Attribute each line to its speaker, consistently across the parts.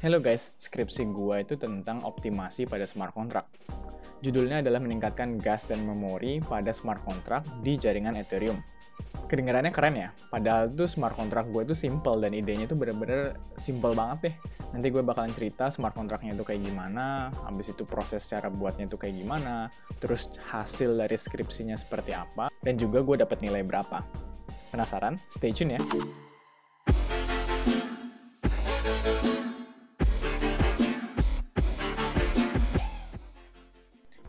Speaker 1: Hello guys, skripsi gua itu tentang optimasi pada smart contract. Judulnya adalah meningkatkan gas dan memori pada smart contract di jaringan Ethereum. Kedengarannya keren ya, padahal tuh smart contract gue itu simple dan idenya tuh bener-bener simple banget deh. Nanti gue bakalan cerita smart contractnya itu kayak gimana, habis itu proses cara buatnya itu kayak gimana, terus hasil dari skripsinya seperti apa, dan juga gue dapat nilai berapa. Penasaran? Stay tune ya!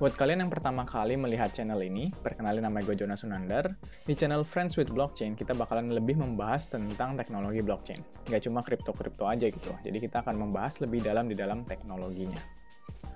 Speaker 1: Buat kalian yang pertama kali melihat channel ini, perkenalin nama gue Jonas Sunandar. Di channel Friends with Blockchain, kita bakalan lebih membahas tentang teknologi blockchain. Nggak cuma kripto-kripto aja gitu, jadi kita akan membahas lebih dalam di dalam teknologinya.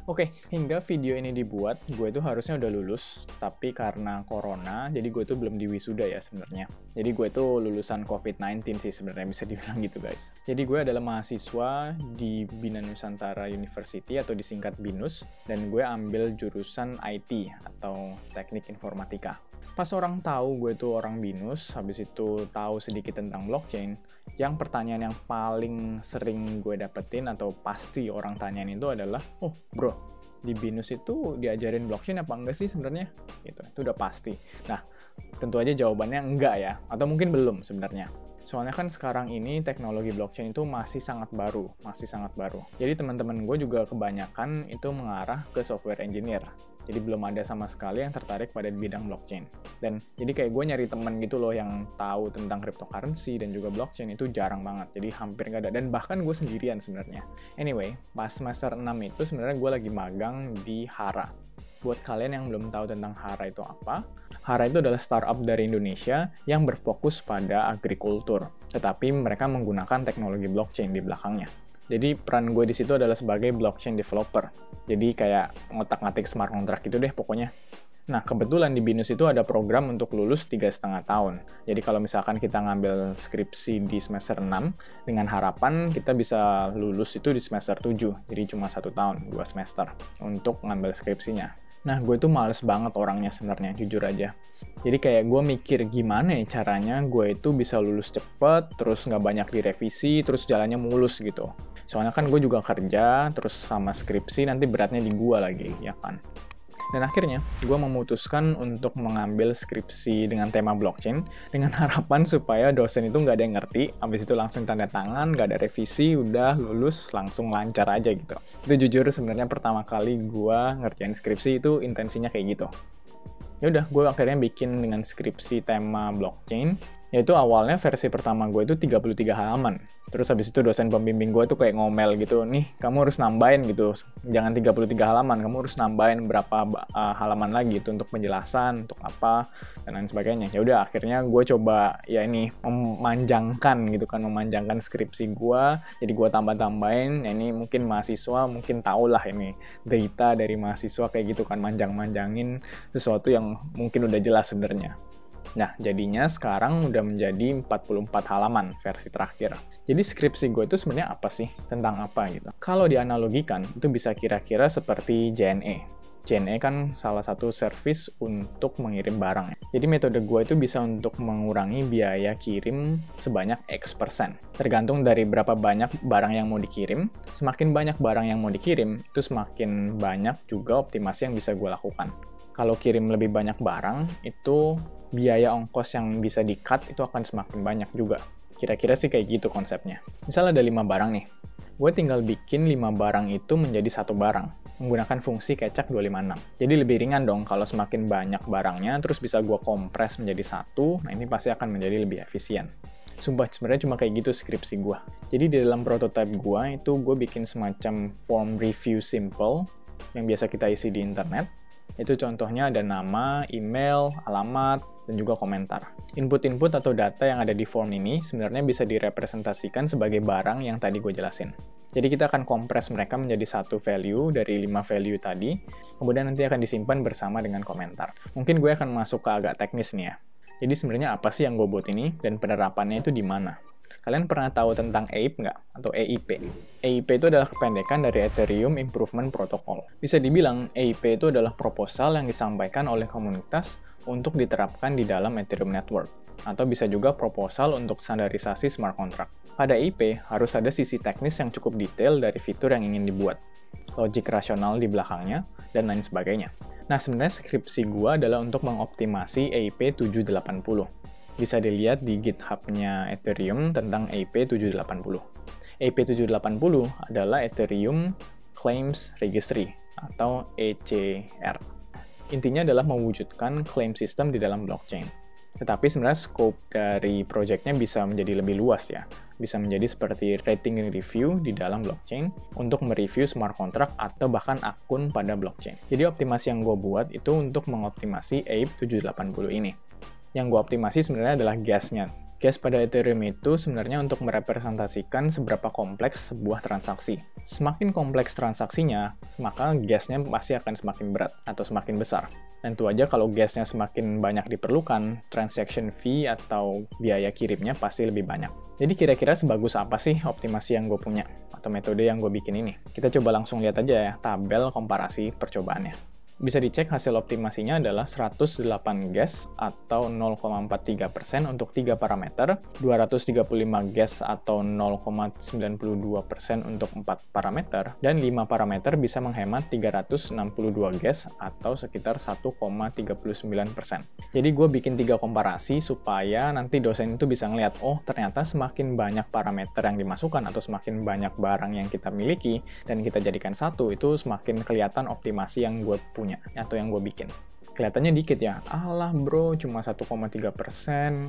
Speaker 1: Oke, hingga video ini dibuat, gue itu harusnya udah lulus, tapi karena corona, jadi gue itu belum di wisuda ya sebenarnya. Jadi gue itu lulusan COVID-19 sih sebenarnya bisa dibilang gitu guys. Jadi gue adalah mahasiswa di Bina Nusantara University atau disingkat BINUS, dan gue ambil jurusan IT atau Teknik Informatika. Pas orang tahu gue itu orang BINUS, habis itu tahu sedikit tentang blockchain, yang pertanyaan yang paling sering gue dapetin atau pasti orang tanyain itu adalah, oh bro, di BINUS itu diajarin blockchain apa enggak sih sebenarnya? Gitu, itu udah pasti. Nah, tentu aja jawabannya enggak ya, atau mungkin belum sebenarnya. Soalnya kan sekarang ini teknologi blockchain itu masih sangat baru. Jadi teman-teman gue juga kebanyakan itu mengarah ke software engineer. Jadi belum ada sama sekali yang tertarik pada bidang blockchain. Dan jadi kayak gue nyari temen gitu loh yang tahu tentang cryptocurrency dan juga blockchain itu jarang banget. Jadi hampir nggak ada. Dan bahkan gue sendirian sebenarnya. Anyway, pas semester 6 itu sebenarnya gue lagi magang di Hara. Buat kalian yang belum tahu tentang Hara itu apa, Hara itu adalah startup dari Indonesia yang berfokus pada agrikultur. Tetapi mereka menggunakan teknologi blockchain di belakangnya. Jadi peran gue di situ adalah sebagai blockchain developer. Jadi kayak ngotak-ngatik smart contract gitu deh pokoknya. Nah, kebetulan di BINUS itu ada program untuk lulus 3,5 tahun. Jadi kalau misalkan kita ngambil skripsi di semester 6, dengan harapan kita bisa lulus itu di semester 7. Jadi cuma 1 tahun, 2 semester untuk ngambil skripsinya. Nah, gue tuh males banget orangnya sebenarnya, jujur aja. Jadi kayak gue mikir gimana ya caranya gue itu bisa lulus cepet, terus nggak banyak direvisi, terus jalannya mulus gitu. Soalnya kan gue juga kerja, terus sama skripsi nanti beratnya di gue lagi, ya kan? Dan akhirnya, gue memutuskan untuk mengambil skripsi dengan tema blockchain, dengan harapan supaya dosen itu nggak ada yang ngerti, habis itu langsung tanda tangan, nggak ada revisi, udah lulus, langsung lancar aja gitu. Itu jujur sebenarnya pertama kali gue ngerjain skripsi itu intensinya kayak gitu. Ya udah, gue akhirnya bikin dengan skripsi tema blockchain, yaitu awalnya versi pertama gue itu 33 halaman. Terus habis itu dosen pembimbing gue tuh kayak ngomel gitu, nih kamu harus nambahin gitu, jangan 33 halaman, kamu harus nambahin berapa halaman lagi itu untuk penjelasan, untuk apa, dan lain sebagainya. Ya udah, akhirnya gue coba ya ini memanjangkan gitu kan, memanjangkan skripsi gue, jadi gue tambah-tambahin, ya ini mungkin mahasiswa mungkin tau lah ini, data dari mahasiswa kayak gitu kan, manjang-manjangin sesuatu yang mungkin udah jelas sebenarnya. Nah, jadinya sekarang udah menjadi 44 halaman versi terakhir. Jadi skripsi gue itu sebenarnya apa sih? Tentang apa gitu? Kalau dianalogikan, itu bisa kira-kira seperti JNE. JNE kan salah satu service untuk mengirim barang. Jadi metode gue itu bisa untuk mengurangi biaya kirim sebanyak X%. Tergantung dari berapa banyak barang yang mau dikirim. Semakin banyak barang yang mau dikirim, itu semakin banyak juga optimasi yang bisa gue lakukan. Kalau kirim lebih banyak barang, itu biaya ongkos yang bisa di-cut itu akan semakin banyak juga. Kira-kira sih kayak gitu konsepnya. Misal ada 5 barang nih, gue tinggal bikin 5 barang itu menjadi satu barang, menggunakan fungsi kecak 256. Jadi lebih ringan dong kalau semakin banyak barangnya, terus bisa gue kompres menjadi satu, nah ini pasti akan menjadi lebih efisien. Sumpah, sebenarnya cuma kayak gitu skripsi gue. Jadi di dalam prototype gue, itu gue bikin semacam form review simple, yang biasa kita isi di internet. Itu contohnya ada nama, email, alamat, dan juga komentar. Input-input atau data yang ada di form ini sebenarnya bisa direpresentasikan sebagai barang yang tadi gue jelasin. Jadi kita akan kompres mereka menjadi satu value dari 5 value tadi, kemudian nanti akan disimpan bersama dengan komentar. Mungkin gue akan masuk ke agak teknis nih ya. Jadi sebenarnya apa sih yang gue buat ini, dan penerapannya itu di mana? Kalian pernah tahu tentang EIP nggak? Atau EIP? EIP itu adalah kependekan dari Ethereum Improvement Protocol. Bisa dibilang, EIP itu adalah proposal yang disampaikan oleh komunitas untuk diterapkan di dalam Ethereum Network. Atau bisa juga proposal untuk standarisasi smart contract. Pada EIP, harus ada sisi teknis yang cukup detail dari fitur yang ingin dibuat, logik rasional di belakangnya, dan lain sebagainya. Nah, sebenarnya skripsi gua adalah untuk mengoptimasi EIP 780. Bisa dilihat di GitHub-nya Ethereum tentang EIP 780. EIP 780 adalah Ethereum Claims Registry, atau ECR. Intinya adalah mewujudkan claim system di dalam blockchain. Tetapi sebenarnya scope dari project-nya bisa menjadi lebih luas ya. Bisa menjadi seperti rating review di dalam blockchain untuk mereview smart contract atau bahkan akun pada blockchain. Jadi optimasi yang gue buat itu untuk mengoptimasi EIP 780 ini. Yang gue optimasi sebenarnya adalah gas-nya. Gas pada Ethereum itu sebenarnya untuk merepresentasikan seberapa kompleks sebuah transaksi. Semakin kompleks transaksinya, maka gasnya pasti akan semakin berat atau semakin besar. Tentu aja kalau gasnya semakin banyak diperlukan, transaction fee atau biaya kirimnya pasti lebih banyak. Jadi kira-kira sebagus apa sih optimasi yang gue punya atau metode yang gue bikin ini? Kita coba langsung lihat aja ya tabel komparasi percobaannya. Bisa dicek hasil optimasinya adalah 108 gas atau 0,43% untuk 3 parameter, 235 gas atau 0,92% untuk 4 parameter, dan 5 parameter bisa menghemat 362 gas atau sekitar 1,39%. Jadi gue bikin 3 komparasi supaya nanti dosen itu bisa ngeliat, oh ternyata semakin banyak parameter yang dimasukkan atau semakin banyak barang yang kita miliki dan kita jadikan satu, itu semakin kelihatan optimasi yang gue punya atau yang gue bikin. Kelihatannya dikit ya, alah bro cuma 1,3%,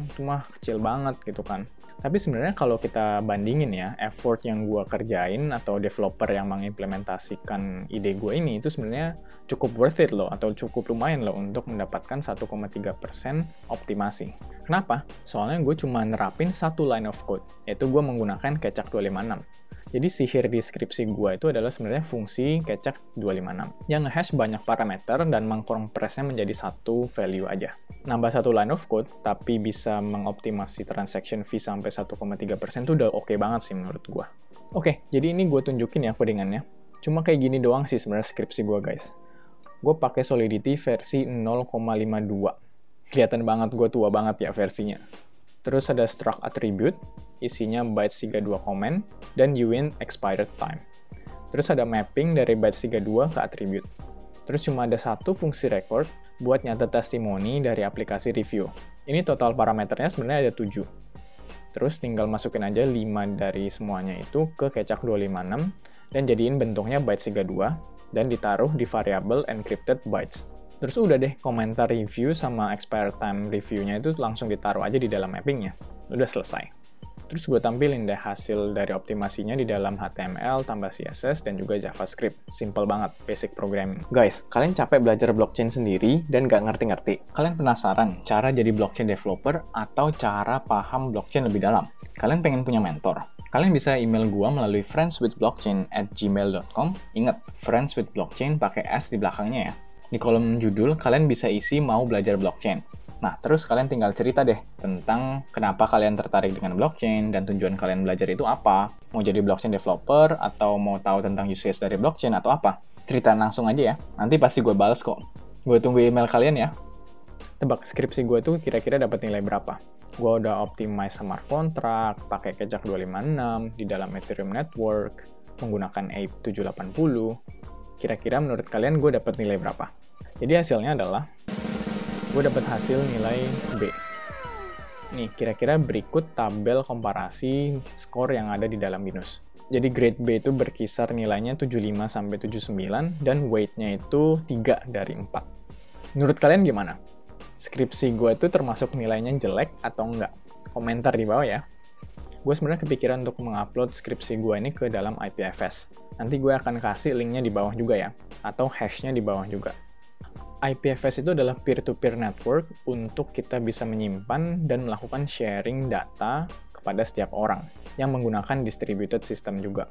Speaker 1: itu mah kecil banget gitu kan. Tapi sebenarnya kalau kita bandingin ya, effort yang gue kerjain atau developer yang mengimplementasikan ide gue ini itu sebenarnya cukup worth it loh, atau cukup lumayan loh untuk mendapatkan 1,3% optimasi. Kenapa? Soalnya gue cuma nerapin satu line of code, yaitu gue menggunakan Keccak 256. Jadi sihir di skripsi gue itu adalah sebenarnya fungsi Keccak 256 yang nge-hash banyak parameter dan mengkompresnya menjadi satu value aja. Nambah satu line of code, tapi bisa mengoptimasi transaction fee sampai 1,3% itu udah oke banget sih menurut gue. Oke, jadi ini gue tunjukin ya codingannya. Cuma kayak gini doang sih sebenarnya skripsi gue guys. Gue pakai Solidity versi 0,52. Kelihatan banget gue tua banget ya versinya. Terus ada struct attribute, isinya bytes 32 comment, dan uint expired time. Terus ada mapping dari bytes 32 ke attribute. Terus cuma ada satu fungsi record buat nyatet testimoni dari aplikasi review. Ini total parameternya sebenarnya ada 7. Terus tinggal masukin aja 5 dari semuanya itu ke Keccak 256 dan jadiin bentuknya bytes 32 dan ditaruh di variable encrypted bytes. Terus udah deh, komentar review sama expired time reviewnya itu langsung ditaruh aja di dalam mappingnya. Udah selesai. Terus gue tampilin deh hasil dari optimasinya di dalam HTML, tambah CSS, dan juga JavaScript. Simple banget, basic programming. Guys, kalian capek belajar blockchain sendiri dan gak ngerti-ngerti? Kalian penasaran cara jadi blockchain developer atau cara paham blockchain lebih dalam? Kalian pengen punya mentor? Kalian bisa email gue melalui friendswithblockchain@gmail.com. Ingat, friends with blockchain pakai S di belakangnya ya. Di kolom judul, kalian bisa isi mau belajar blockchain. Nah, terus kalian tinggal cerita deh tentang kenapa kalian tertarik dengan blockchain dan tujuan kalian belajar itu apa. Mau jadi blockchain developer atau mau tahu tentang use case dari blockchain atau apa. Ceritain langsung aja ya, nanti pasti gue balas kok. Gue tunggu email kalian ya. Tebak skripsi gue tuh kira-kira dapat nilai berapa? Gue udah optimize smart contract, pakai Keccak 256 di dalam Ethereum Network, menggunakan EIP 780. Kira-kira menurut kalian gue dapat nilai berapa? Jadi hasilnya adalah gue dapat hasil nilai B. Nih, kira-kira berikut tabel komparasi skor yang ada di dalam BINUS. Jadi grade B itu berkisar nilainya 75-79 dan weight-nya itu 3 dari 4. Menurut kalian gimana? Skripsi gue itu termasuk nilainya jelek atau enggak? Komentar di bawah ya. Gue sebenarnya kepikiran untuk mengupload skripsi gue ini ke dalam IPFS. Nanti gue akan kasih linknya di bawah juga ya, atau hashnya di bawah juga. IPFS itu adalah peer-to-peer network untuk kita bisa menyimpan dan melakukan sharing data kepada setiap orang yang menggunakan distributed system juga.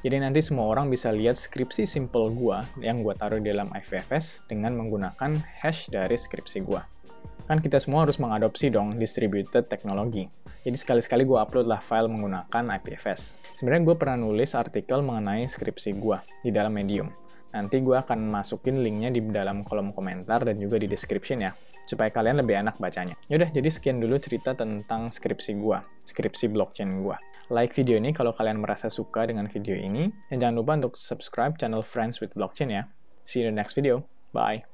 Speaker 1: Jadi nanti semua orang bisa lihat skripsi simple gua yang gua taruh di dalam IPFS dengan menggunakan hash dari skripsi gua. Kan kita semua harus mengadopsi dong distributed teknologi. Jadi sekali-sekali gue upload lah file menggunakan IPFS. Sebenarnya gue pernah nulis artikel mengenai skripsi gue di dalam Medium. Nanti gue akan masukin linknya di dalam kolom komentar dan juga di description ya. supaya kalian lebih enak bacanya. Yaudah, jadi sekian dulu cerita tentang skripsi blockchain gua. Like video ini kalau kalian merasa suka dengan video ini, dan jangan lupa untuk subscribe channel Friends with Blockchain ya. See you in the next video. Bye.